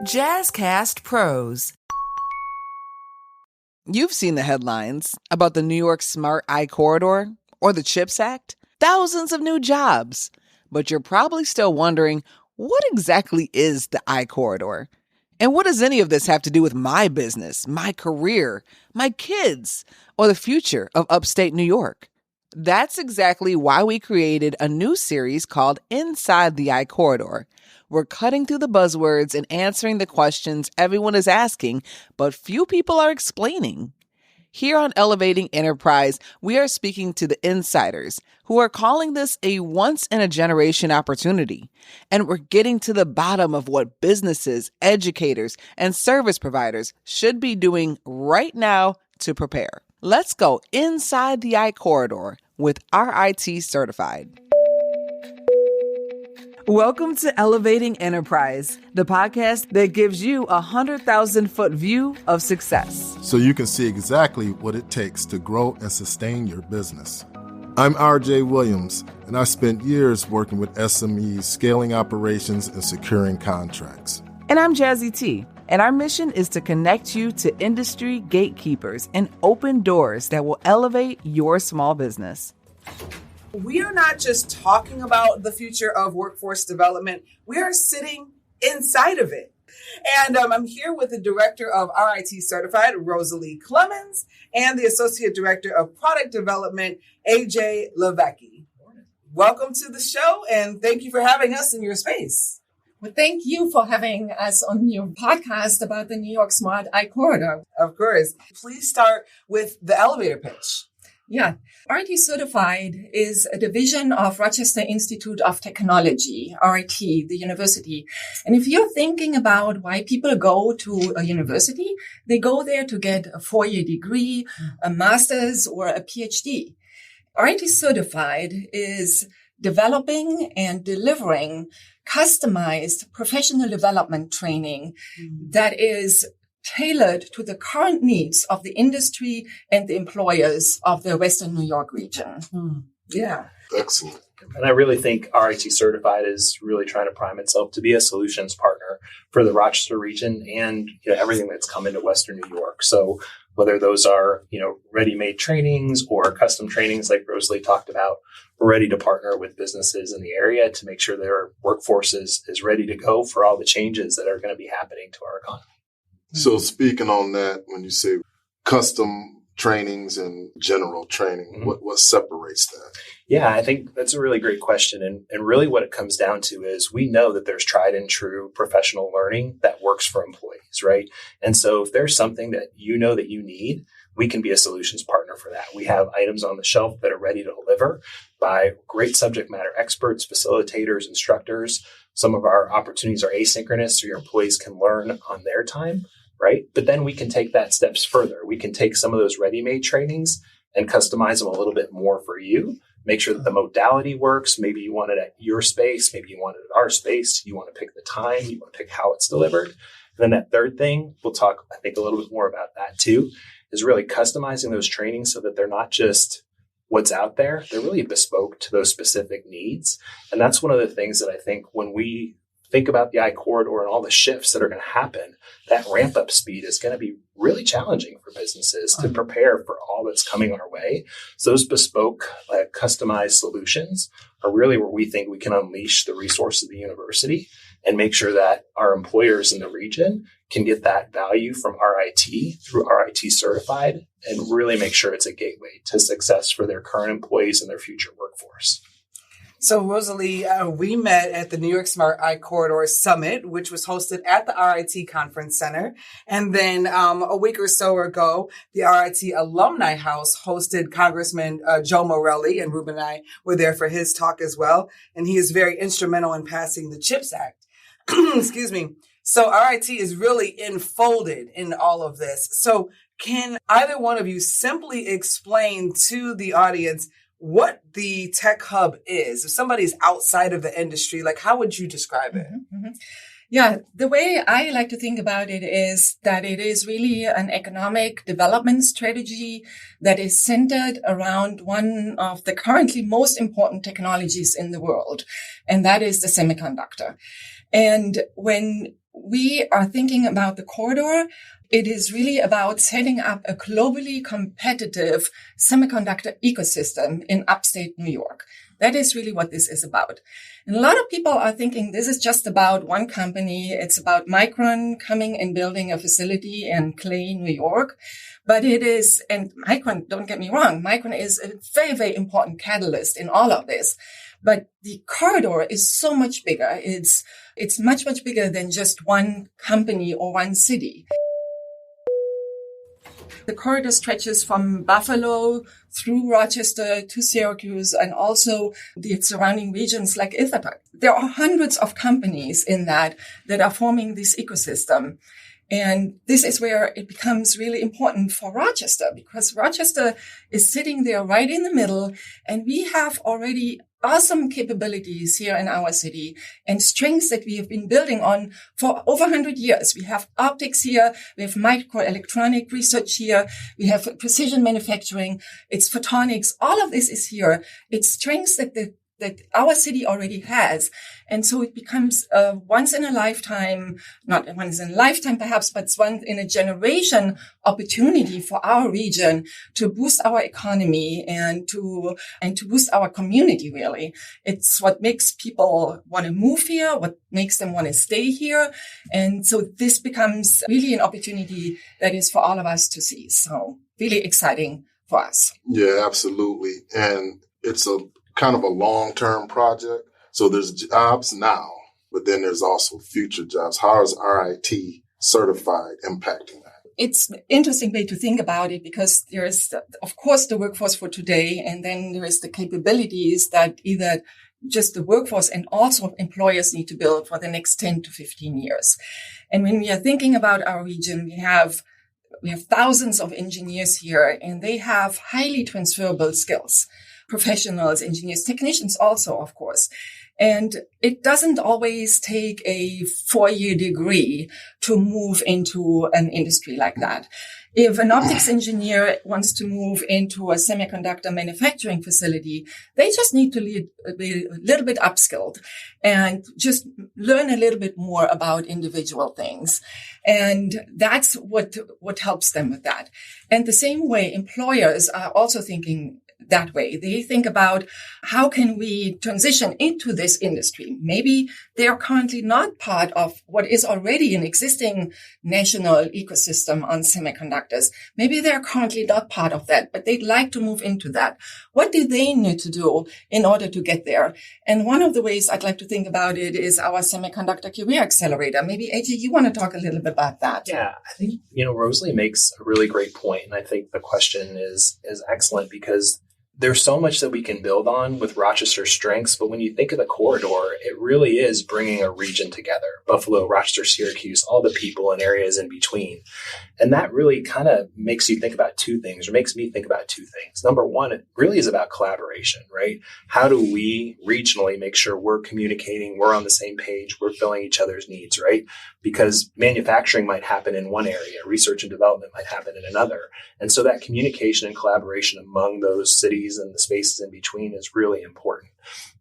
Jazzcast Pros. You've seen the headlines about the New York Smart I Corridor or the CHIPS Act. Thousands of new jobs. But you're probably still wondering, what exactly is the I Corridor? And what does any of this have to do with my business, my career, my kids, or the future of upstate New York? That's exactly why we created a new series called Inside the I Corridor. We're cutting through the buzzwords and answering the questions everyone is asking, but few people are explaining. Here on Elevating Enterprise, we are speaking to the insiders who are calling this a once-in-a-generation opportunity. And we're getting to the bottom of what businesses, educators, and service providers should be doing right now to prepare. Let's go inside the I Corridor with RIT Certified. Welcome to Elevating Enterprise, the podcast that gives you a 100,000-foot view of success. So you can see exactly what it takes to grow and sustain your business. I'm RJ Williams, and I've spent years working with SMEs, scaling operations and securing contracts. And I'm Jazzy T, and our mission is to connect you to industry gatekeepers and open doors that will elevate your small business. We are not just talking about the future of workforce development. We are sitting inside of it. And I'm here with the director of RIT Certified, Rosalie Clemens, and the associate director of product development, AJ LiVecchi. Welcome to the show, and thank you for having us in your space. Well, thank you for having us on your podcast about the New York Smart I Corridor. Of course. Please start with the elevator pitch. Yeah. RIT Certified is a division of Rochester Institute of Technology, RIT, the university. And if you're thinking about why people go to a university, they go there to get a 4-year degree, a master's, or a PhD. RIT Certified is developing and delivering customized professional development training that is tailored to the current needs of the industry and the employers of the Western New York region. Yeah. Excellent. And I really think RIT Certified is really trying to prime itself to be a solutions partner for the Rochester region and everything that's come into Western New York. So whether those are ready-made trainings or custom trainings like Rosalie talked about, we're ready to partner with businesses in the area to make sure their workforce is ready to go for all the changes that are going to be happening to our economy. So speaking on that, when you say custom trainings and general training, what separates that? Yeah, I think that's a really great question. And really what it comes down to is we know that there's tried and true professional learning that works for employees, right? And so if there's something that you know that you need, we can be a solutions partner for that. We have items on the shelf that are ready to deliver by great subject matter experts, facilitators, instructors. Some of our opportunities are asynchronous, so your employees can learn on their time. Right. But then we can take that steps further. We can take some of those ready-made trainings and customize them a little bit more for you. Make sure that the modality works. Maybe you want it at your space. Maybe you want it at our space. You want to pick the time. You want to pick how it's delivered. And then that third thing, we'll talk, I think, a little bit more about that too, is really customizing those trainings so that they're not just what's out there. They're really bespoke to those specific needs. And that's one of the things that I think when we think about the I Corridor and all the shifts that are going to happen, that ramp up speed is going to be really challenging for businesses to prepare for all that's coming our way. So those bespoke, customized solutions are really where we think we can unleash the resources of the university and make sure that our employers in the region can get that value from RIT through RIT Certified and really make sure it's a gateway to success for their current employees and their future workforce. So, Rosalie, we met at the New York Smart I Corridor Summit, which was hosted at the RIT Conference Center. And then a week or so ago, the RIT Alumni House hosted Congressman Joe Morelli, and Ruben and I were there for his talk as well. And he is very instrumental in passing the CHIPS Act. Excuse me. So RIT is really enfolded in all of this. So can either one of you simply explain to the audience what the tech hub is? If somebody's outside of the industry, how would you describe it? Yeah, the way I like to think about it is that it is really an economic development strategy that is centered around one of the currently most important technologies in the world, and that is the semiconductor. And when we are thinking about the corridor. It is really about setting up a globally competitive semiconductor ecosystem in upstate New York. That is really what this is about. And a lot of people are thinking this is just about one company. It's about Micron coming and building a facility in Clay, New York. But it is, and Micron, don't get me wrong, Micron is a very, very important catalyst in all of this. But the corridor is so much bigger. It's much, much bigger than just one company or one city. The corridor stretches from Buffalo through Rochester to Syracuse and also the surrounding regions like Ithaca. There are hundreds of companies in that are forming this ecosystem. And this is where it becomes really important for Rochester, because Rochester is sitting there right in the middle, and we have already awesome capabilities here in our city and strengths that we have been building on for over 100 years. We have optics here. We have microelectronic research here. We have precision manufacturing. It's photonics. All of this is here. It's strengths that our city already has. And so it becomes a once in a lifetime, not once in a lifetime perhaps, but once in a generation opportunity for our region to boost our economy and to boost our community, really. It's what makes people want to move here, what makes them want to stay here. And so this becomes really an opportunity that is for all of us to see. So really exciting for us. Yeah, absolutely. And it's a kind of a long-term project. So there's jobs now, but then there's also future jobs. How is RIT Certified impacting that? It's an interesting way to think about it, because there is, of course, the workforce for today, and then there is the capabilities that either just the workforce and also employers need to build for the next 10 to 15 years. And when we are thinking about our region, we have thousands of engineers here, and they have highly transferable skills. Professionals, engineers, technicians also, of course. And it doesn't always take a 4-year degree to move into an industry like that. If an optics engineer wants to move into a semiconductor manufacturing facility, they just need to be a little bit upskilled and just learn a little bit more about individual things. And that's what helps them with that. And the same way, employers are also thinking that way. They think about how can we transition into this industry? Maybe they are currently not part of what is already an existing national ecosystem on semiconductors. Maybe they are currently not part of that, but they'd like to move into that. What do they need to do in order to get there? And one of the ways I'd like to think about it is our Semiconductor Career Accelerator. Maybe, AJ, you want to talk a little bit about that? Yeah, I think, Rosalie makes a really great point. And I think the question is excellent, because there's so much that we can build on with Rochester's strengths, but when you think of the corridor, it really is bringing a region together. Buffalo, Rochester, Syracuse, all the people and areas in between. And that really kind of makes you think about two things, or makes me think about two things. Number one, it really is about collaboration, right? How do we regionally make sure we're communicating, we're on the same page, we're filling each other's needs, right? Because manufacturing might happen in one area, research and development might happen in another. And so that communication and collaboration among those cities and the spaces in between is really important.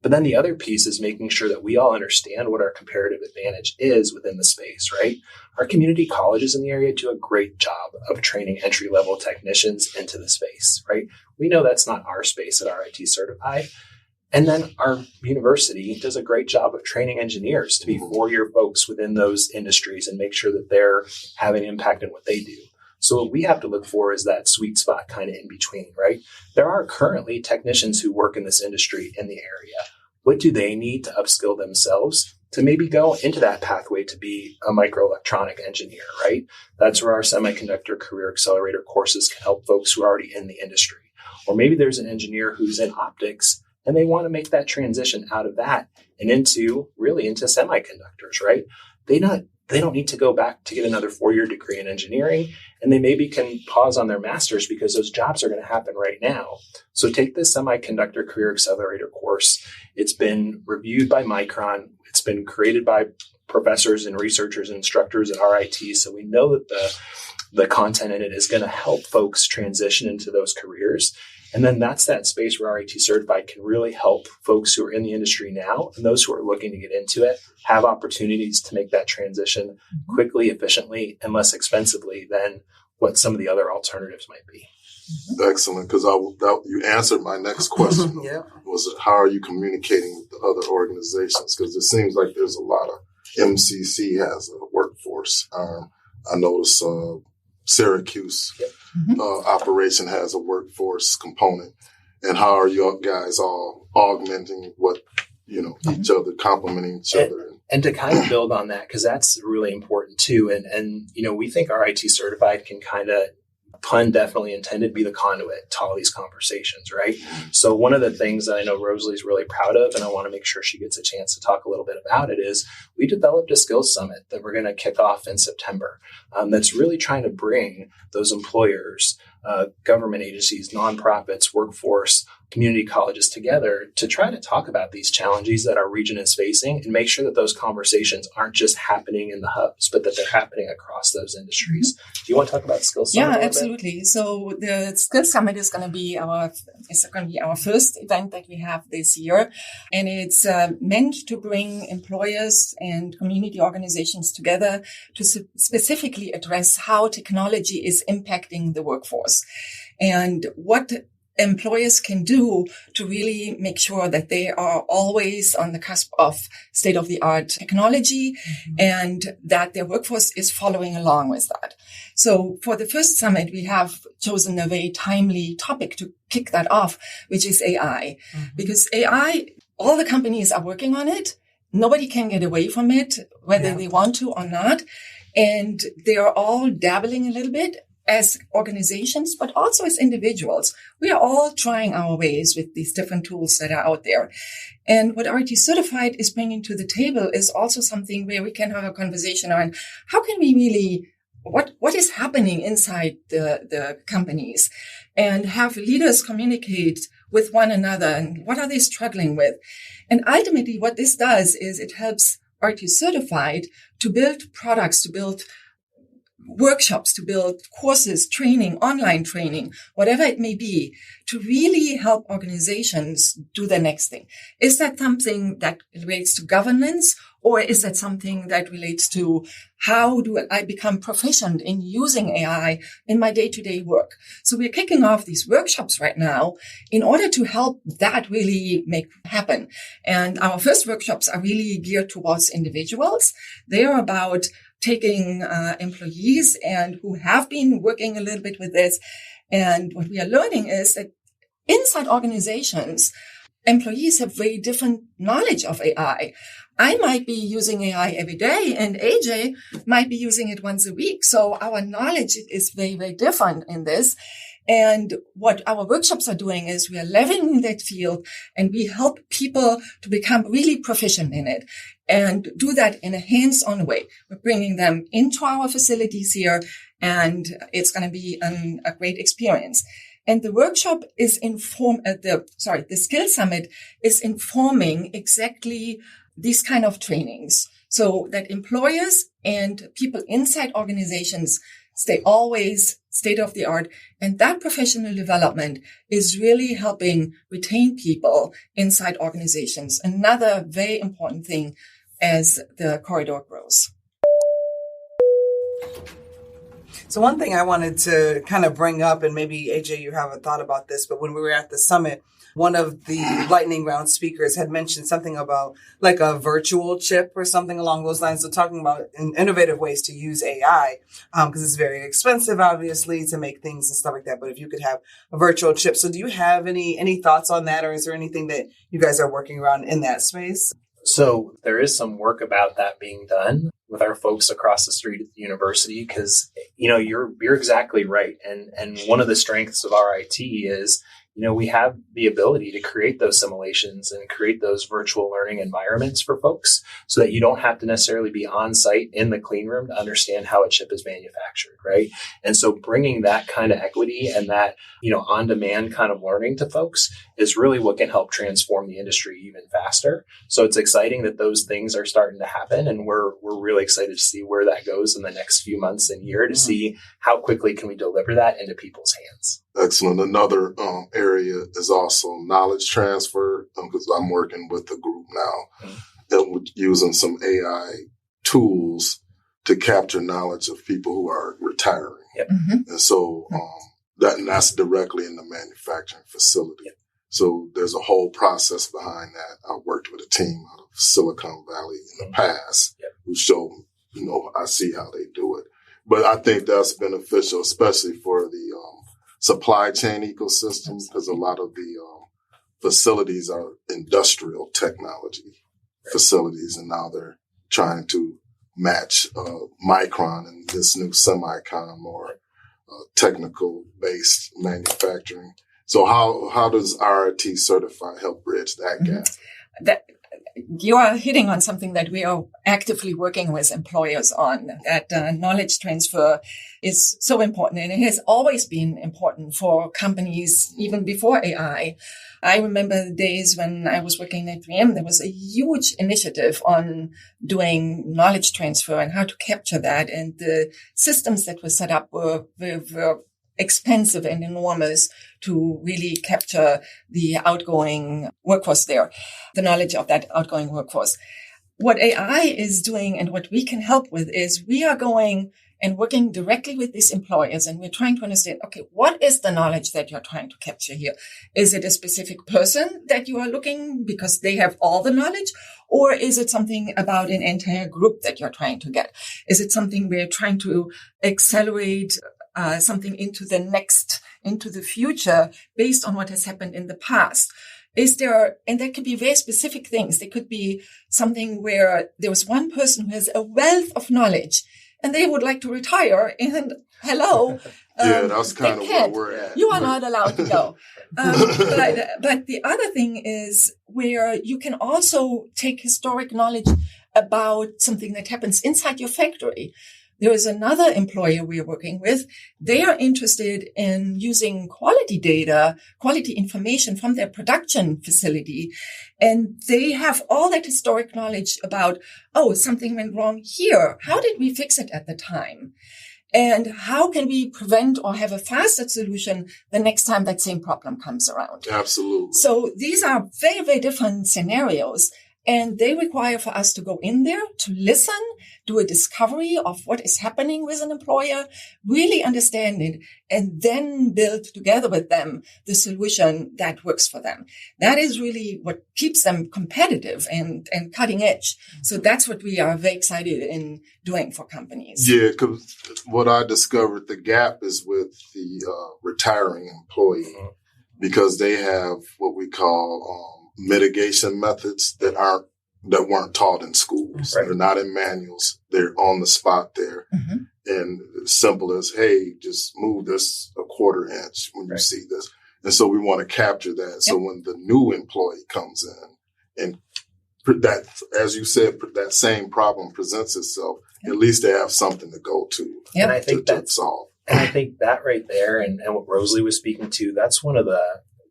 But then the other piece is making sure that we all understand what our comparative advantage is within the space, right? Our community colleges in the area do a great job of training entry-level technicians into the space, right? We know that's not our space at RIT Certified. And then our university does a great job of training engineers to be 4-year folks within those industries and make sure that they're having impact in what they do. So what we have to look for is that sweet spot kind of in between, right? There are currently technicians who work in this industry in the area. What do they need to upskill themselves to maybe go into that pathway to be a microelectronic engineer, right? That's where our Semiconductor Career Accelerator courses can help folks who are already in the industry. Or maybe there's an engineer who's in optics and they want to make that transition out of that and into semiconductors, right? They don't need to go back to get another 4-year degree in engineering, and they maybe can pause on their master's because those jobs are going to happen right now. So take this Semiconductor Career Accelerator course. It's been reviewed by Micron. It's been created by professors and researchers and instructors at RIT. So we know that the content in it is going to help folks transition into those careers. And then that's that space where RIT Certified can really help folks who are in the industry now and those who are looking to get into it have opportunities to make that transition quickly, efficiently, and less expensively than what some of the other alternatives might be. Excellent, because you answered my next question. Yeah. Was how are you communicating with the other organizations? Because it seems like there's a lot of MCC has a workforce. I noticed Syracuse operation has a workforce component. And how are you guys all augmenting what, each other, complementing each other? And to kind of build on that, because that's really important too. And we think RIT Certified can kind of, pun definitely intended, be the conduit to all these conversations, right? So one of the things that I know Rosalie's really proud of, and I want to make sure she gets a chance to talk a little bit about it, is we developed a skills summit that we're going to kick off in September that's really trying to bring those employers, government agencies, nonprofits, workforce, community colleges together to try to talk about these challenges that our region is facing and make sure that those conversations aren't just happening in the hubs, but that they're happening across those industries. Do you want to talk about Skills Summit? Yeah, absolutely. So the Skills Summit is going to be our first event that we have this year. And it's meant to bring employers and community organizations together to specifically address how technology is impacting the workforce and what employers can do to really make sure that they are always on the cusp of state-of-the-art technology and that their workforce is following along with that. So for the first summit, we have chosen a very timely topic to kick that off, which is AI. Because AI, all the companies are working on it. Nobody can get away from it, whether they want to or not. And they are all dabbling a little bit as organizations, but also as individuals. We are all trying our ways with these different tools that are out there. And what RIT Certified is bringing to the table is also something where we can have a conversation on how can we really, what is happening inside the companies and have leaders communicate with one another and what are they struggling with. And ultimately what this does is it helps RIT Certified to build products, to build workshops, to build courses, training, online training, whatever it may be, to really help organizations do the next thing. Is that something that relates to governance, or is that something that relates to how do I become proficient in using AI in my day-to-day work? So we're kicking off these workshops right now in order to help that really make happen. And our first workshops are really geared towards individuals. They are about taking employees and who have been working a little bit with this. And what we are learning is that inside organizations, employees have very different knowledge of AI. I might be using AI every day and AJ might be using it once a week. So our knowledge is very, very different in this. And what our workshops are doing is we are leveling that field and we help people to become really proficient in it and do that in a hands-on way. We're bringing them into our facilities here and it's going to be a great experience. And the workshop is the Skill Summit is informing exactly these kind of trainings so that employers and people inside organizations stay always state of the art. And that professional development is really helping retain people inside organizations. Another very important thing as the corridor grows. So one thing I wanted to kind of bring up, and maybe AJ, you haven't thought about this, but when we were at the summit, one of the lightning round speakers had mentioned something about like a virtual chip or something along those lines. So talking about innovative ways to use AI, because it's very expensive, obviously, to make things and stuff like that. But if you could have a virtual chip. So do you have any thoughts on that, or is there anything that you guys are working around in that space? So there is some work about that being done with our folks across the street at the university, because, you're exactly right. And one of the strengths of RIT is, we have the ability to create those simulations and create those virtual learning environments for folks so that you don't have to necessarily be on site in the clean room to understand how a chip is manufactured. manufactured, right? And so bringing that kind of equity and that, on-demand kind of learning to folks is really what can help transform the industry even faster. So it's exciting that those things are starting to happen, and we're really excited to see where that goes in the next few months and year to see how quickly can we deliver that into people's hands. Excellent. Another area is also knowledge transfer, because I'm working with a group now and using some AI tools to capture knowledge of people who are retiring. Yep. And so that's directly in the manufacturing facility. Yep. So there's a whole process behind that. I worked with a team out of Silicon Valley in the past who showed, I see how they do it. But I think that's beneficial, especially for the supply chain ecosystem, because a lot of the facilities are industrial technology facilities, and now they're trying to match Micron and this new Semicon or technical-based manufacturing. So how does RIT Certified help bridge that gap? You are hitting on something that we are actively working with employers on, that knowledge transfer is so important, and it has always been important for companies even before AI. I remember the days when I was working at 3M, there was a huge initiative on doing knowledge transfer and how to capture that. And the systems that were set up were expensive and enormous to really capture the outgoing workforce there, the knowledge of that outgoing workforce. What AI is doing and what we can help with is we are going and working directly with these employers, and we're trying to understand, okay, what is the knowledge that you're trying to capture here? Is it a specific person that you are looking because they have all the knowledge? Or is it something about an entire group that you're trying to get? Is it something we're trying to accelerate something into the future based on what has happened in the past? And there could be very specific things. There could be something where there was one person who has a wealth of knowledge and they would like to retire, and hello. That's kind of where we're at. You are not allowed to go. But the other thing is where you can also take historic knowledge about something that happens inside your factory. There is another employer we are working with. They are interested in using quality data, quality information from their production facility. And they have all that historic knowledge about, something went wrong here. How did we fix it at the time? And how can we prevent or have a faster solution the next time that same problem comes around? Absolutely. So these are very, very different scenarios. And they require for us to go in there, to listen, do a discovery of what is happening with an employer, really understand it, and then build together with them the solution that works for them. That is really what keeps them competitive and cutting edge. So that's what we are very excited in doing for companies. Yeah, because what I discovered, the gap is with the retiring employee, because they have what we call mitigation methods that weren't taught in schools. Right. They're not in manuals. They're on the spot there. And simple as, hey, just move this a quarter inch when you see this. And so we want to capture that. Yep. So when the new employee comes in and that, as you said, that same problem presents itself, at least they have something to go to. And I think to solve. And I think that right there and what Rosalie was speaking to, that's one of the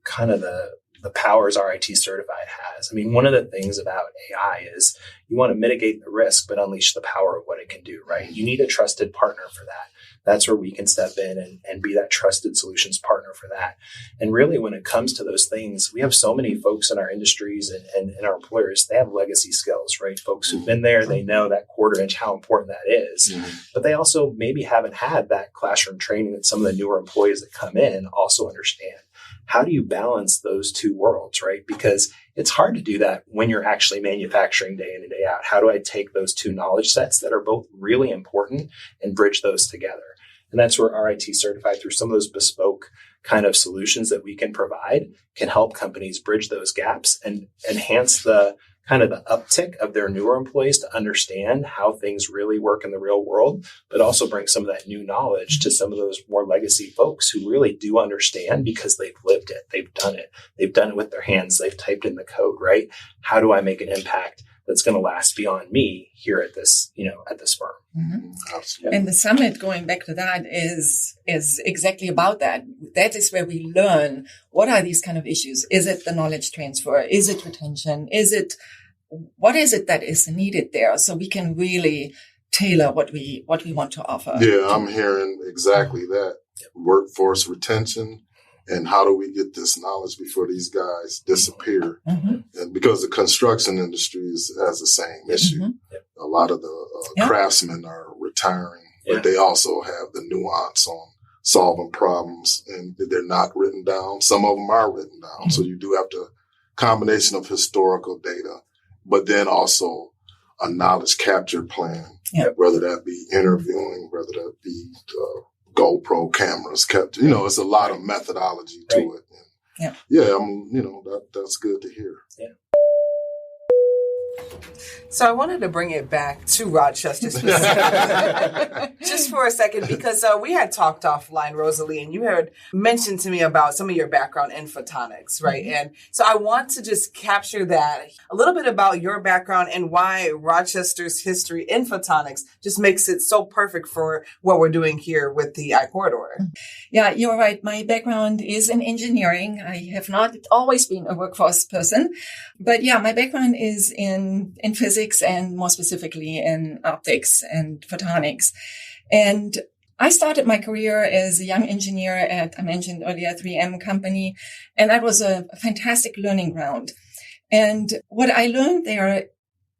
kind of the powers RIT Certified has. I mean, one of the things about AI is you want to mitigate the risk, but unleash the power of what it can do, right? You need a trusted partner for that. That's where we can step in and be that trusted solutions partner for that. And really, when it comes to those things, we have so many folks in our industries and our employers, they have legacy skills, right? Folks who've been there, they know that quarter inch, how important that is. But they also maybe haven't had that classroom training that some of the newer employees that come in also understand. How do you balance those two worlds, right? Because it's hard to do that when you're actually manufacturing day in and day out. How do I take those two knowledge sets that are both really important and bridge those together? And that's where RIT Certified, through some of those bespoke kind of solutions that we can provide, can help companies bridge those gaps and enhance the kind of the uptick of their newer employees to understand how things really work in the real world, but also bring some of that new knowledge to some of those more legacy folks who really do understand because they've lived it. They've done it. They've done it with their hands. They've typed in the code, right? How do I make an impact that's going to last beyond me here at this, at this firm. Mm-hmm. Absolutely. And the summit, going back to that, is exactly about that. That is where we learn what are these kind of issues. Is it the knowledge transfer? Is it retention? What is it that is needed there? So we can really tailor what we want to offer. Yeah, I'm hearing exactly that. Workforce retention, and how do we get this knowledge before these guys disappear? Mm-hmm. And because the construction industry has the same issue. Mm-hmm. A lot of the craftsmen are retiring, but they also have the nuance on solving problems, and they're not written down. Some of them are written down. Mm-hmm. So you do have to combination of historical data, but then also a knowledge capture plan, whether that be interviewing, whether that be GoPro cameras kept, it's a lot of methodology to it. And that's good to hear. Yeah. So I wanted to bring it back to Rochester just for a second, because we had talked offline, Rosalie, and you had mentioned to me about some of your background in photonics, right? Mm-hmm. And so I want to just capture that, a little bit about your background and why Rochester's history in photonics just makes it so perfect for what we're doing here with the I-Corridor. Yeah, you're right. My background is in engineering. I have not always been a workforce person, but my background is in physics, and more specifically in optics and photonics. And I started my career as a young engineer at, I mentioned earlier, 3M company. And that was a fantastic learning ground. And what I learned there,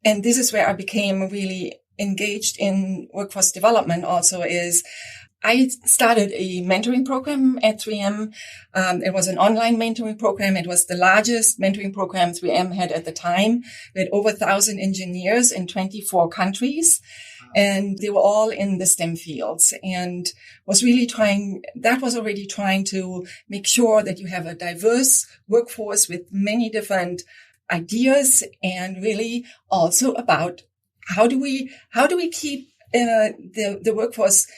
and this is where I became really engaged in workforce development also, is I started a mentoring program at 3M. It was an online mentoring program. It was the largest mentoring program 3M had at the time. We had over 1,000 engineers in 24 countries, and they were all in the STEM fields, and was already trying to make sure that you have a diverse workforce with many different ideas, and really also about how do we keep the workforce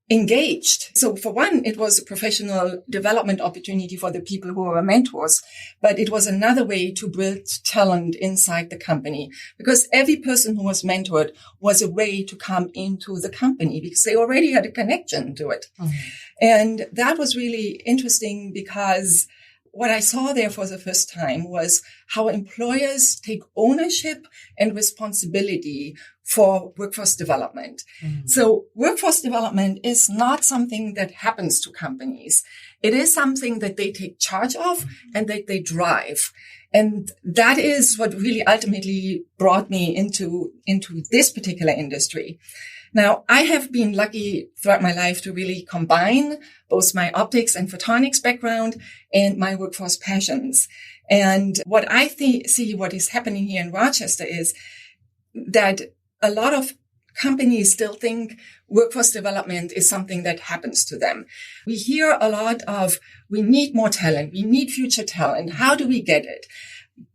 engaged. So for one, it was a professional development opportunity for the people who were mentors, but it was another way to build talent inside the company, because every person who was mentored was a way to come into the company because they already had a connection to it. Mm-hmm. And that was really interesting, because what I saw there for the first time was how employers take ownership and responsibility for workforce development. Mm-hmm. So workforce development is not something that happens to companies. It is something that they take charge of and that they drive. And that is what really ultimately brought me into this particular industry. Now, I have been lucky throughout my life to really combine both my optics and photonics background and my workforce passions. And what I see what is happening here in Rochester is that a lot of companies still think workforce development is something that happens to them. We hear a lot of, we need more talent, we need future talent. How do we get it?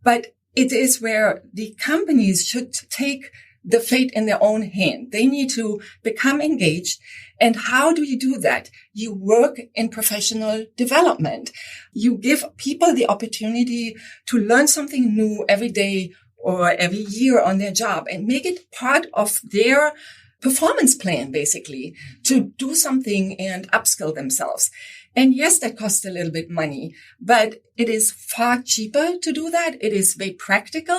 But it is where the companies should take the fate in their own hand. They need to become engaged. And how do you do that? You work in professional development. You give people the opportunity to learn something new every day or every year on their job, and make it part of their performance plan, basically, to do something and upskill themselves. And yes, that costs a little bit money, but it is far cheaper to do that. It is very practical,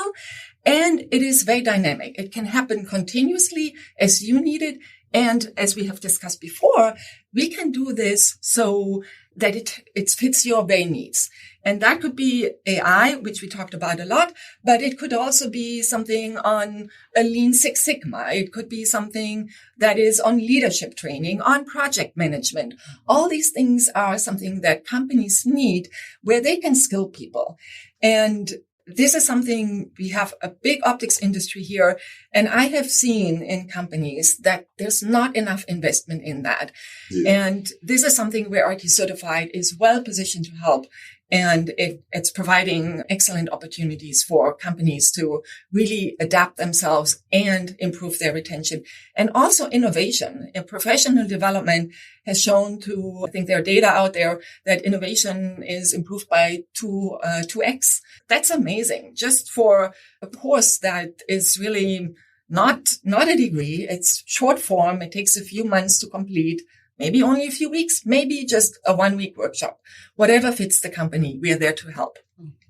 and it is very dynamic. It can happen continuously as you need it. And as we have discussed before, we can do this so that it fits your very needs. And that could be AI, which we talked about a lot, but it could also be something on a Lean Six Sigma. It could be something that is on leadership training, on project management. All these things are something that companies need where they can skill people. And this is something, we have a big optics industry here, and I have seen in companies that there's not enough investment in that. Yeah. And this is something where RIT Certified is well positioned to help And it's providing excellent opportunities for companies to really adapt themselves and improve their retention. And also innovation. Professional development has shown I think there are data out there that innovation is improved by 2x. That's amazing. Just for a course that is really not a degree. It's short form. It takes a few months to complete. Maybe only a few weeks, maybe just a 1-week workshop. Whatever fits the company, we are there to help.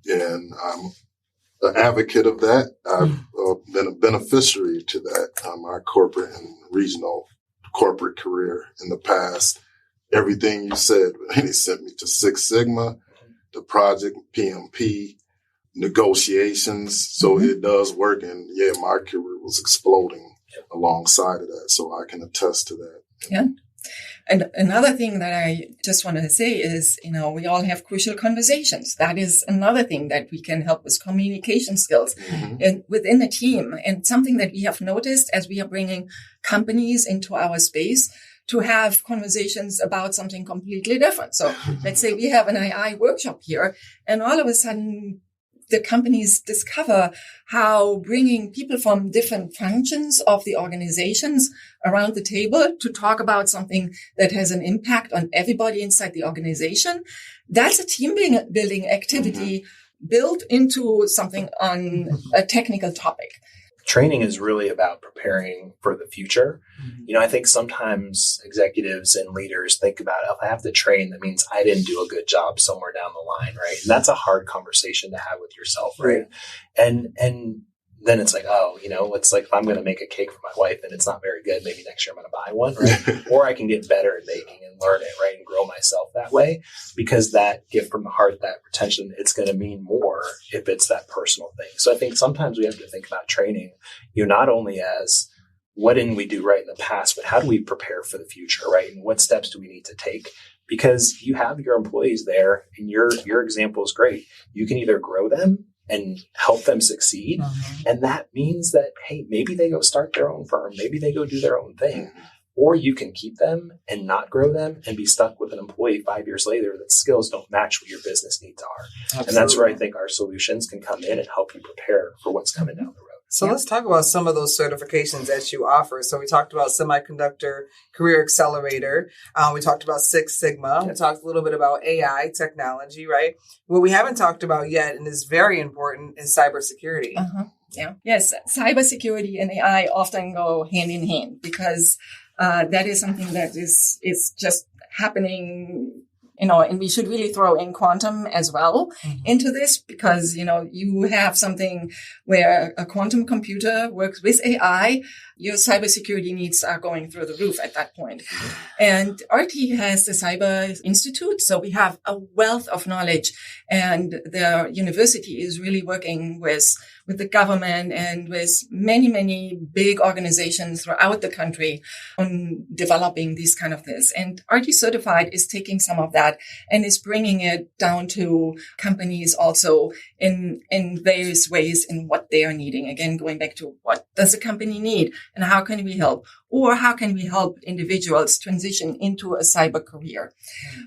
And I'm an advocate of that. I've been a beneficiary to that, my corporate and regional corporate career in the past. Everything you said, he sent me to Six Sigma, the project, PMP, negotiations. So it does work. And yeah, my career was exploding alongside of that. So I can attest to that. Yeah. And another thing that I just want to say is, we all have crucial conversations. That is another thing that we can help with communication skills and within a team. And something that we have noticed as we are bringing companies into our space to have conversations about something completely different. So let's say we have an AI workshop here, and all of a sudden the companies discover how bringing people from different functions of the organizations around the table to talk about something that has an impact on everybody inside the organization, that's a team building activity built into something on a technical topic. Training is really about preparing for the future. I think sometimes executives and leaders think about, if I have to train, that means I didn't do a good job somewhere down the line, right? And that's a hard conversation to have with yourself, right? And then it's like, it's like if I'm going to make a cake for my wife and it's not very good, maybe next year I'm going to buy one, right? Or I can get better at baking and learn it, right? And grow myself that way, because that gift from the heart, that retention, it's going to mean more if it's that personal thing. So I think sometimes we have to think about training, not only as what didn't we do right in the past, but how do we prepare for the future, right? And what steps do we need to take? Because you have your employees there and your example is great. You can either grow them and help them succeed. And that means that, hey, maybe they go start their own firm. Maybe they go do their own thing. Or you can keep them and not grow them and be stuck with an employee 5 years later that skills don't match what your business needs are. Absolutely. And that's where I think our solutions can come in and help you prepare for what's coming down the road. So let's talk about some of those certifications that you offer. So we talked about Semiconductor, Career Accelerator. We talked about Six Sigma. We talked a little bit about AI technology, right? What we haven't talked about yet, and is very important, is cybersecurity. Yeah. Yes. Cybersecurity and AI often go hand in hand because that is something that is just happening, and we should really throw in quantum as well into this because, you have something where a quantum computer works with AI, your cybersecurity needs are going through the roof at that point. And RIT has the Cyber Institute. So we have a wealth of knowledge, and the university is really working with the government and with many, many big organizations throughout the country on developing these kind of things. And RIT Certified is taking some of that and is bringing it down to companies also in various ways in what they are needing. Again, going back to what does a company need and how can we help? Or how can we help individuals transition into a cyber career?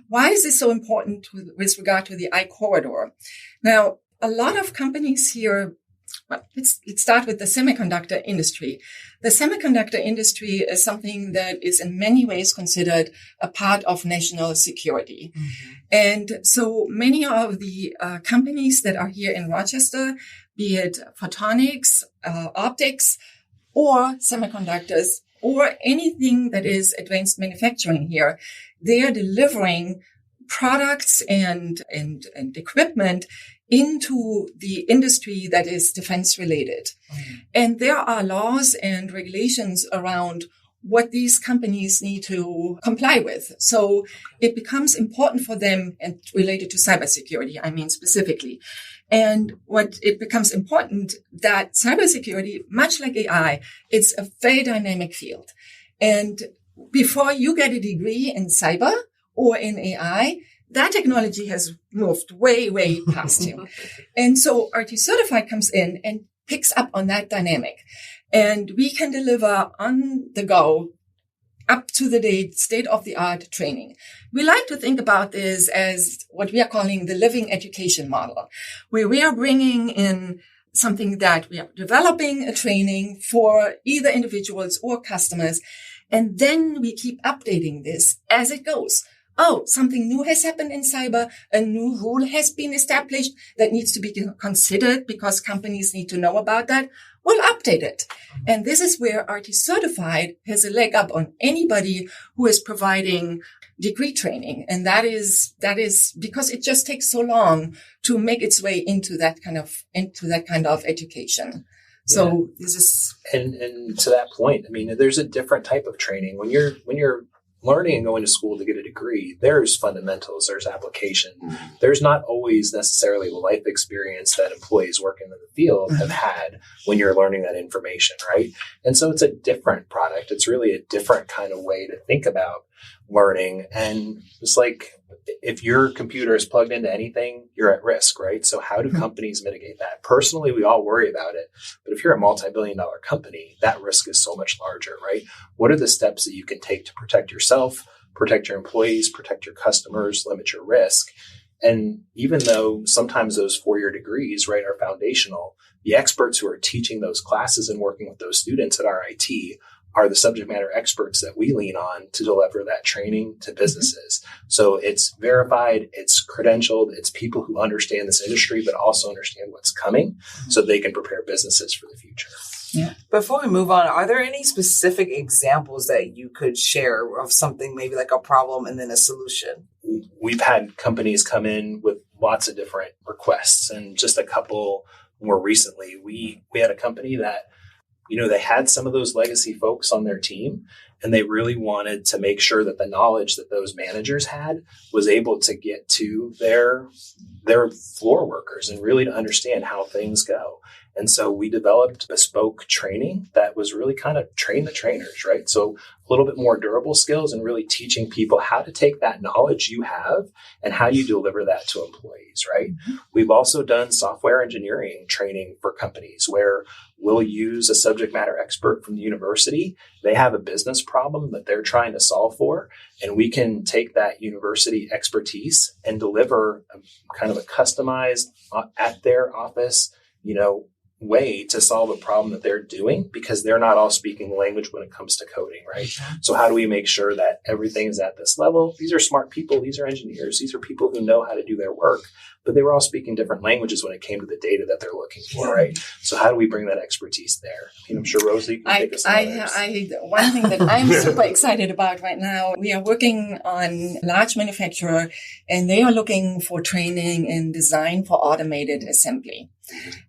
Why is this so important with regard to the I-corridor? Now, a lot of companies here, let's start with the semiconductor industry. The semiconductor industry is something that is in many ways considered a part of national security. And so many of the companies that are here in Rochester, be it photonics, optics, or semiconductors, or anything that is advanced manufacturing here, they are delivering products and equipment into the industry that is defense related. And there are laws and regulations around what these companies need to comply with. So it becomes important for them, and related to cybersecurity, I mean specifically. And what it becomes important that cybersecurity, much like AI, it's a very dynamic field. And before you get a degree in cyber or in AI, that technology has moved way, way past you. And so RIT Certified comes in and picks up on that dynamic. And we can deliver on the go up-to-the-date, state-of-the-art training. We like to think about this as what we are calling the living education model, where we are bringing in something that we are developing a training for either individuals or customers, and then we keep updating this as it goes. Oh, something new has happened in cyber. A new rule has been established that needs to be considered because companies need to know about that. We'll update it. And this is where RIT Certified has a leg up on anybody who is providing degree training. And that is because it just takes so long to make its way into that kind of education. So this is, and to that point, I mean, there's a different type of training when you're learning and going to school to get a degree. There's fundamentals, there's application. There's not always necessarily life experience that employees working in the field have had when you're learning that information, right? And so it's a different product. It's really a different kind of way to think about learning. And it's like, if your computer is plugged into anything, you're at risk, right? So how do companies mitigate that? Personally, we all worry about it. But if you're a multi-billion-dollar company, that risk is so much larger, right? What are the steps that you can take to protect yourself, protect your employees, protect your customers, limit your risk? And even though sometimes those 4-year degrees, right, are foundational, the experts who are teaching those classes and working with those students at RIT are the subject matter experts that we lean on to deliver that training to businesses. So it's verified, it's credentialed, it's people who understand this industry, but also understand what's coming so they can prepare businesses for the future. Yeah. Before we move on, are there any specific examples that you could share of something, maybe like a problem and then a solution? We've had companies come in with lots of different requests, and just a couple more recently, we had a company that, you know, they had some of those legacy folks on their team, and they really wanted to make sure that the knowledge that those managers had was able to get to their floor workers and really to understand how things go. And so we developed bespoke training that was really kind of train the trainers, right? So a little bit more durable skills and really teaching people how to take that knowledge you have and how you deliver that to employees, right? We've also done software engineering training for companies where we'll use a subject matter expert from the university. They have a business problem that they're trying to solve for, and we can take that university expertise and deliver kind of a customized at their office, you know, way to solve a problem that they're doing, because they're not all speaking the language when it comes to coding, right? So how do we make sure that everything is at this level? These are smart people. These are engineers. These are people who know how to do their work, but they were all speaking different languages when it came to the data that they're looking for, right? So how do we bring that expertise there? I'm sure Rosalie can take us on one thing that I'm super excited about right now, we are working on a large manufacturer, and they are looking for training in design for automated assembly.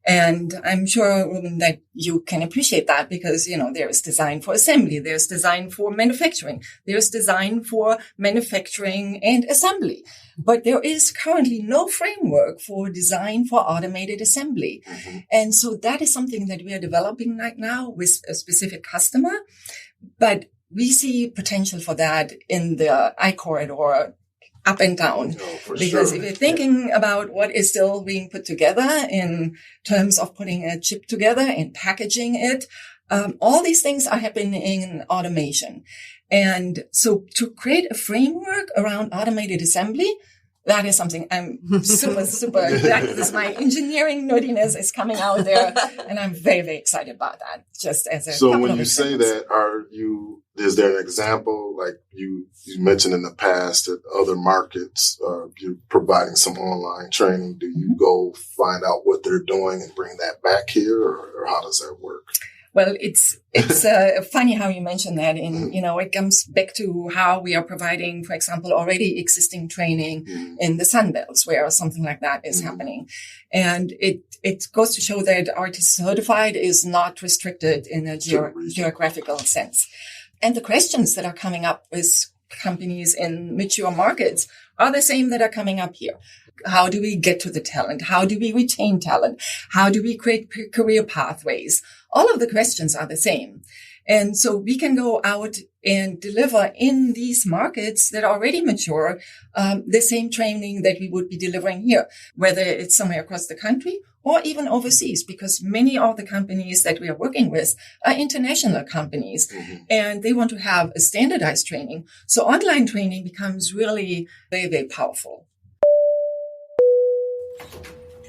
And I'm sure that you can appreciate that because, you know, there is design for assembly, there's design for manufacturing, there's design for manufacturing and assembly. But there is currently no framework for design for automated assembly. And so that is something that we are developing right now with a specific customer. But we see potential for that in the I corridor up and down. Because if you're thinking about what is still being put together in terms of putting a chip together and packaging it, all these things are happening in automation. And so to create a framework around automated assembly, that is something I'm super, this my engineering nerdiness is coming out there, and I'm very, very excited about that. Just as a so when you say that, is there an example like you mentioned in the past that other markets you're providing some online training? Do you go find out what they're doing and bring that back here, or how does that work? Well, it's funny how you mentioned that. And, you know, it comes back to how we are providing, for example, already existing training in the Sun Belts where something like that is happening. And it goes to show that RIT Certified is not restricted in a geographical sense. And the questions that are coming up with companies in mature markets are the same that are coming up here. How do we get to the talent? How do we retain talent? How do we create career pathways? All of the questions are the same. And so we can go out and deliver in these markets that are already mature, the same training that we would be delivering here, whether it's somewhere across the country or even overseas, because many of the companies that we are working with are international companies and they want to have a standardized training. So online training becomes really very, very powerful.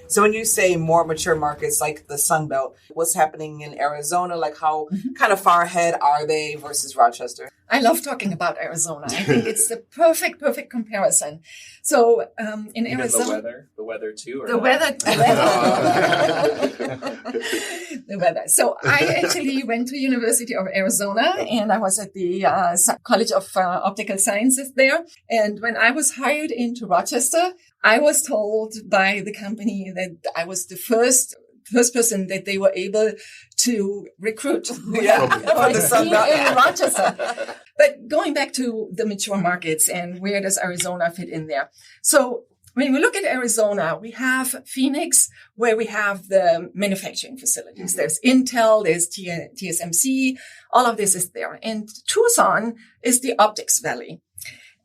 So when you say more mature markets like the Sun Belt, what's happening in Arizona? Like how kind of far ahead are they versus Rochester? I love talking about Arizona. I think it's the perfect comparison. So in Arizona, the weather too, or the weather. The weather. So I actually went to University of Arizona, and I was at the College of Optical Sciences there. And when I was hired into Rochester, I was told by the company that I was the first person that they were able to recruit for the team in Rochester. But going back to the mature markets and where does Arizona fit in there? So when we look at Arizona, we have Phoenix, where we have the manufacturing facilities. There's Intel, there's TSMC, all of this is there. And Tucson is the optics valley.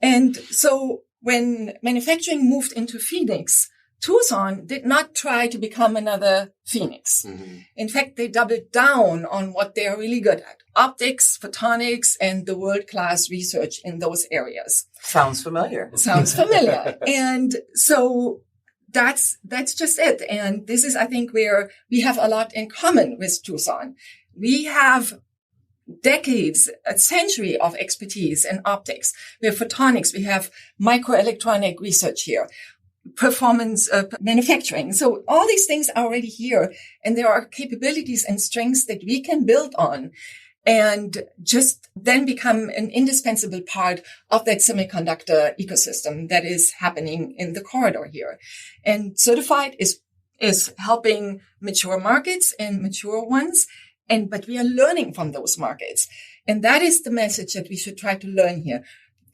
And so when manufacturing moved into Phoenix, Tucson did not try to become another Phoenix. In fact, they doubled down on what they are really good at: optics, photonics, and the world-class research in those areas. Sounds familiar. And so that's just it. And this is, I think, where we have a lot in common with Tucson. We have decades, a century of expertise in optics. We have photonics. We have microelectronic research here. Performance manufacturing. So all these things are already here, and there are capabilities and strengths that we can build on and just then become an indispensable part of that semiconductor ecosystem that is happening in the corridor here. And Certified is helping mature markets and mature ones. But we are learning from those markets. And that is the message that we should try to learn here.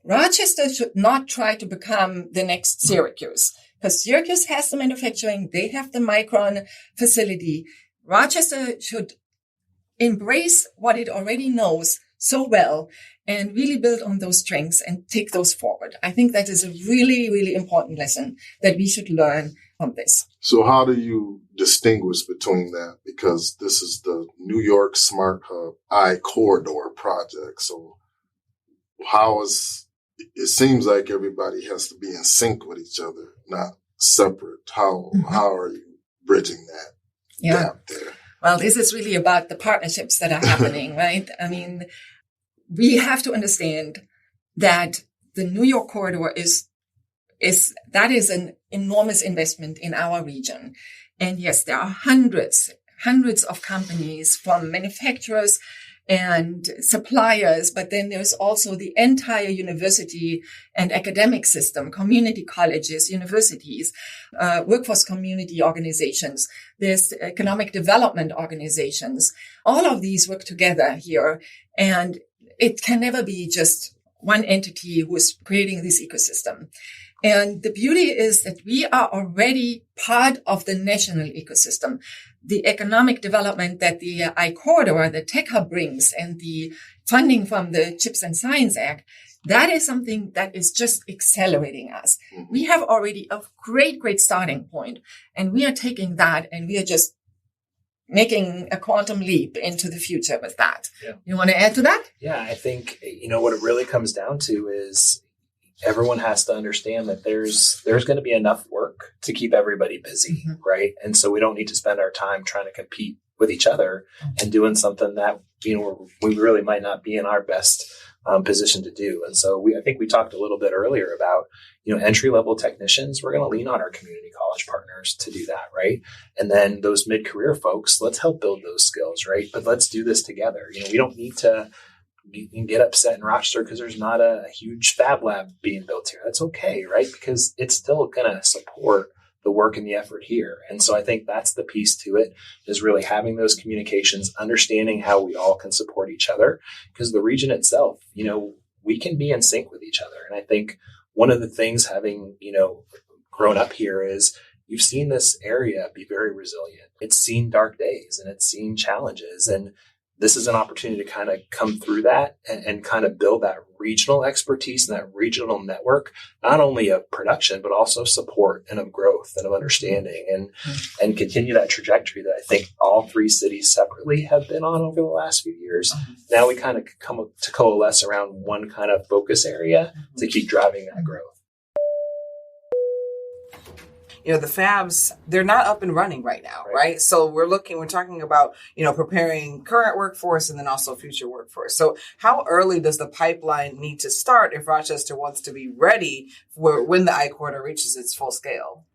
Rochester should not try to become the next Syracuse, because Syracuse has the manufacturing. They have the Micron facility. Rochester should embrace what it already knows so well and really build on those strengths and take those forward. I think that is a really, really important lesson that we should learn from this. So how do you distinguish between that? Because this is the New York Smart Hub I-Corridor project. So it seems like everybody has to be in sync with each other, not separate. How are you bridging that gap there? Well, this is really about the partnerships that are happening, right? I mean, we have to understand that the New York corridor is an enormous investment in our region. And yes, there are hundreds of companies, from manufacturers and suppliers, but then there's also the entire university and academic system, community colleges, universities, workforce community organizations. There's economic development organizations. All of these work together here, and it can never be just one entity who is creating this ecosystem. And the beauty is that we are already part of the national ecosystem. The economic development that the I-Corridor, the Tech Hub brings, and the funding from the CHIPS and Science Act, that is something that is just accelerating us. We have already a great starting point, and we are taking that and we are just making a quantum leap into the future with that. Yeah. You want to add to that? Yeah, I think, what it really comes down to is everyone has to understand that there's going to be enough work to keep everybody busy, right? And so we don't need to spend our time trying to compete with each other and doing something that, we really might not be in our best position to do. And so I think we talked a little bit earlier about, entry-level technicians. We're going to lean on our community college partners to do that, right? And then those mid-career folks, let's help build those skills, right? But let's do this together. We don't need to get upset in Rochester because there's not a huge fab lab being built here. That's okay, right? Because it's still going to support the work and the effort here. And so I think that's the piece to it, is really having those communications, understanding how we all can support each other, because the region itself, we can be in sync with each other. And I think one of the things, having, grown up here, is you've seen this area be very resilient. It's seen dark days and it's seen challenges, and this is an opportunity to kind of come through that and kind of build that regional expertise and that regional network, not only of production, but also support and of growth and of understanding and continue that trajectory that I think all three cities separately have been on over the last few years. Now we kind of come to coalesce around one kind of focus area to keep driving that growth. You know, the fabs, they're not up and running right now, right? So we're talking about, preparing current workforce and then also future workforce. So how early does the pipeline need to start if Rochester wants to be ready for when the I-Corridor reaches its full scale?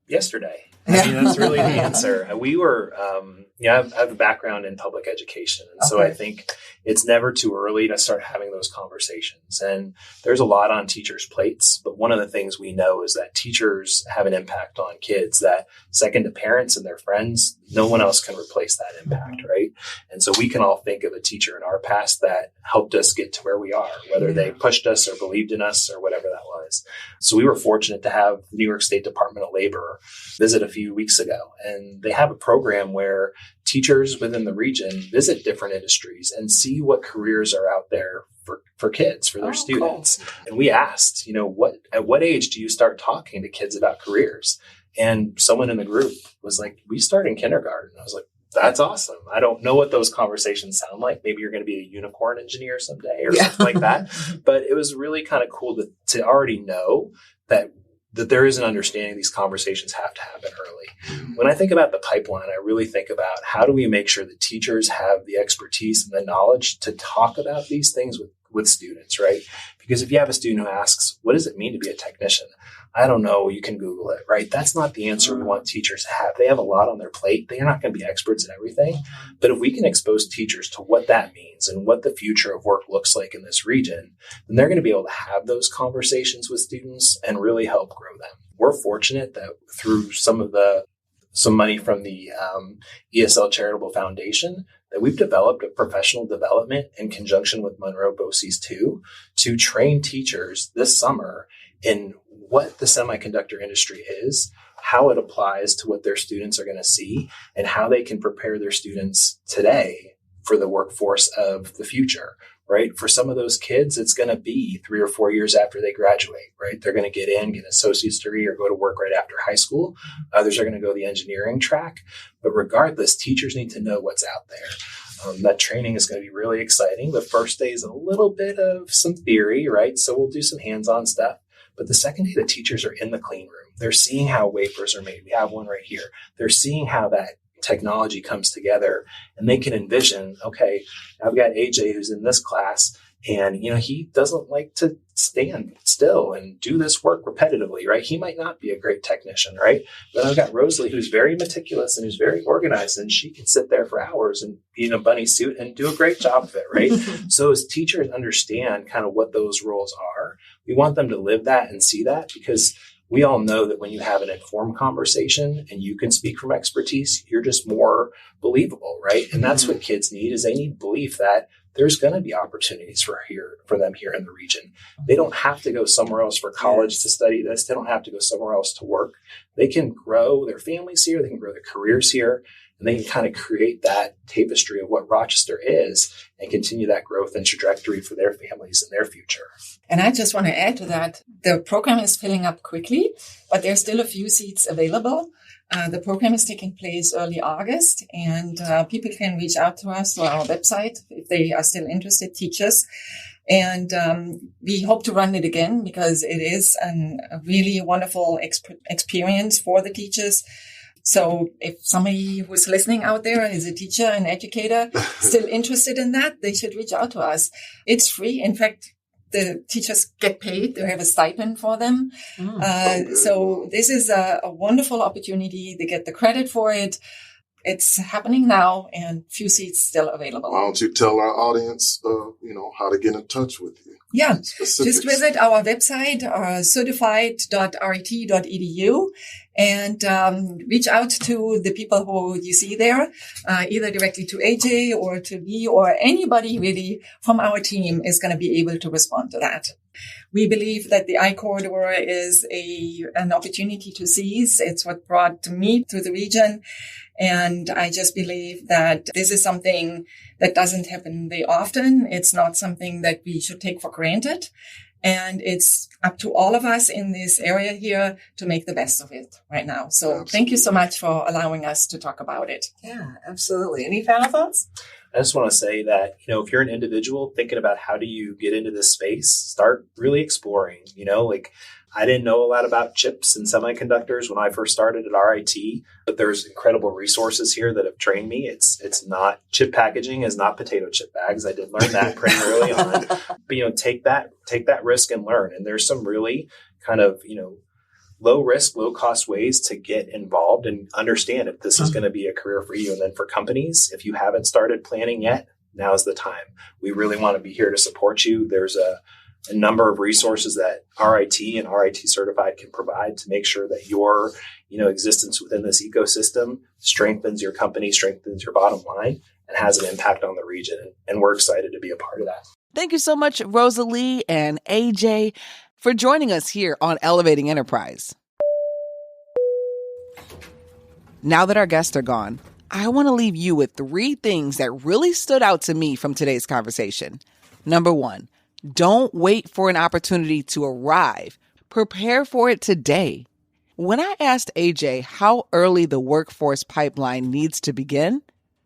Yesterday. I mean, that's really the answer. We were, I have a background in public education. And so I think it's never too early to start having those conversations. And there's a lot on teachers' plates. But one of the things we know is that teachers have an impact on kids that, second to parents and their friends, no one else can replace that impact, right? And so we can all think of a teacher in our past that helped us get to where we are, whether they pushed us or believed in us or whatever that was. So we were fortunate to have the New York State Department of Labor visit a few weeks ago. And they have a program where teachers within the region visit different industries and see what careers are out there for kids, for their students. Cool. And we asked, at what age do you start talking to kids about careers? And someone in the group was like, we start in kindergarten. I was like, that's awesome. I don't know what those conversations sound like. Maybe you're going to be a unicorn engineer someday or something like that. But it was really kind of cool to already know that there is an understanding these conversations have to happen early. When I think about the pipeline, I really think about how do we make sure that teachers have the expertise and the knowledge to talk about these things with students, right? Because if you have a student who asks, what does it mean to be a technician? I don't know. You can Google it, right? That's not the answer we want teachers to have. They have a lot on their plate. They're not going to be experts in everything. But if we can expose teachers to what that means and what the future of work looks like in this region, then they're going to be able to have those conversations with students and really help grow them. We're fortunate that through some money from the ESL Charitable Foundation, that we've developed a professional development in conjunction with Monroe BOCES 2 to train teachers this summer in what the semiconductor industry is, how it applies to what their students are going to see, and how they can prepare their students today for the workforce of the future, right? For some of those kids, it's going to be 3 or 4 years after they graduate, right? They're going to get an associate's degree or go to work right after high school. Others are going to go the engineering track. But regardless, teachers need to know what's out there. That training is going to be really exciting. The first day is a little bit of some theory, right? So we'll do some hands-on stuff. But the second day, the teachers are in the clean room. They're seeing how wafers are made. We have one right here. They're seeing how that technology comes together, and they can envision, okay, I've got AJ who's in this class, and he doesn't like to stand still and do this work repetitively, right? He might not be a great technician, right? But I've got Rosalie who's very meticulous and who's very organized, and she can sit there for hours and be in a bunny suit and do a great job of it, right? So as teachers understand kind of what those roles are, we want them to live that and see that, because we all know that when you have an informed conversation and you can speak from expertise, you're just more believable, right? And that's what kids need, is they need belief that there's going to be opportunities for them here in the region. They don't have to go somewhere else for college to study this. They don't have to go somewhere else to work. They can grow their families here. They can grow their careers here. And they can kind of create that tapestry of what Rochester is and continue that growth and trajectory for their families and their future. And I just want to add to that, the program is filling up quickly, but there's still a few seats available. The program is taking place early August, and people can reach out to us or our website if they are still interested, teachers. And we hope to run it again because it is a really wonderful experience for the teachers. So if somebody who's listening out there is a teacher, an educator, still interested in that, they should reach out to us. It's free. In fact, the teachers get paid. They have a stipend for them. So this is a wonderful opportunity. They get the credit for it. It's happening now, and few seats still available. Why don't you tell our audience, how to get in touch with you? Yeah, just visit our website, certified.rit.edu, and reach out to the people who you see there, either directly to AJ or to me or anybody really from our team is going to be able to respond to that. We believe that the I-Corridor is an opportunity to seize. It's what brought me to the region. And I just believe that this is something that doesn't happen very often. It's not something that we should take for granted. And it's up to all of us in this area here to make the best of it right now. So absolutely. Thank you so much for allowing us to talk about it. Yeah, absolutely. Any final thoughts? I just want to say that, if you're an individual thinking about how do you get into this space, start really exploring, I didn't know a lot about chips and semiconductors when I first started at RIT, but there's incredible resources here that have trained me. It's not chip packaging is not potato chip bags. I did learn that pretty early on, but take that risk and learn. And there's some really kind of, low risk, low cost ways to get involved and understand if this is going to be a career for you. And then for companies, if you haven't started planning yet, now's the time. We really want to be here to support you. There's a number of resources that RIT and RIT Certified can provide to make sure that your, existence within this ecosystem strengthens your company, strengthens your bottom line, and has an impact on the region. And we're excited to be a part of that. Thank you so much, Rosalie and AJ, for joining us here on Elevating Enterprise. Now that our guests are gone, I want to leave you with 3 things that really stood out to me from today's conversation. Number 1, don't wait for an opportunity to arrive. Prepare for it today. When I asked AJ how early the workforce pipeline needs to begin,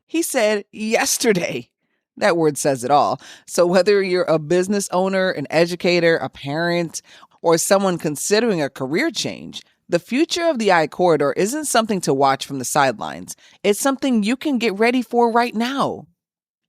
he said yesterday. That word says it all. So whether you're a business owner, an educator, a parent, or someone considering a career change, the future of the I-Corridor isn't something to watch from the sidelines. It's something you can get ready for right now.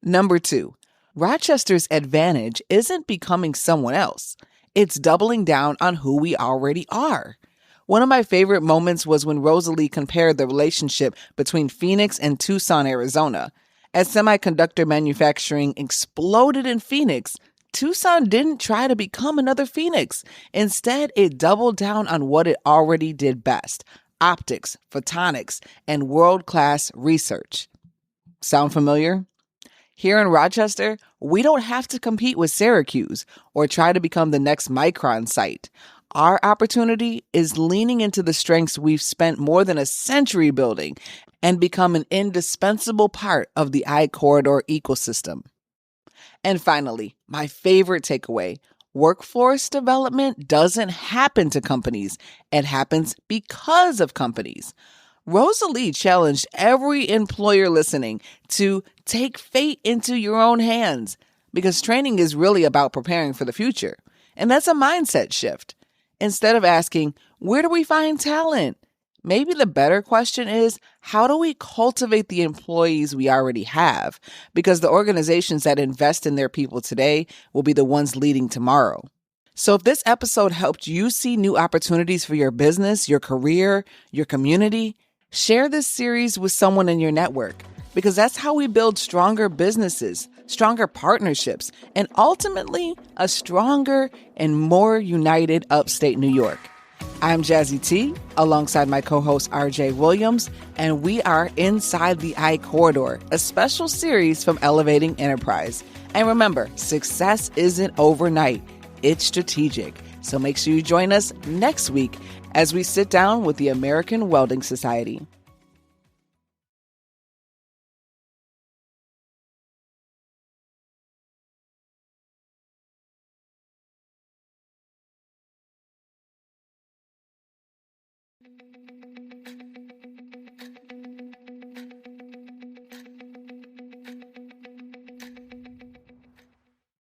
Number 2, Rochester's advantage isn't becoming someone else. It's doubling down on who we already are. One of my favorite moments was when Rosalie compared the relationship between Phoenix and Tucson, Arizona. As semiconductor manufacturing exploded in Phoenix, Tucson didn't try to become another Phoenix. Instead, it doubled down on what it already did best: optics, photonics, and world-class research. Sound familiar? Here in Rochester, we don't have to compete with Syracuse or try to become the next Micron site. Our opportunity is leaning into the strengths we've spent more than a century building and become an indispensable part of the I-Corridor ecosystem. And finally, my favorite takeaway: workforce development doesn't happen to companies. It happens because of companies. Rosalie challenged every employer listening to take fate into your own hands, because training is really about preparing for the future. And that's a mindset shift. Instead of asking, where do we find talent? Maybe the better question is, how do we cultivate the employees we already have? Because the organizations that invest in their people today will be the ones leading tomorrow. So if this episode helped you see new opportunities for your business, your career, your community, share this series with someone in your network, because that's how we build stronger businesses, stronger partnerships, and ultimately a stronger and more united upstate New York. I'm Jazzy T, alongside my co-host RJ Williams, and we are Inside the I-Corridor, a special series from Elevating Enterprise. And remember, success isn't overnight, it's strategic. So make sure you join us next week as we sit down with the American Welding Society.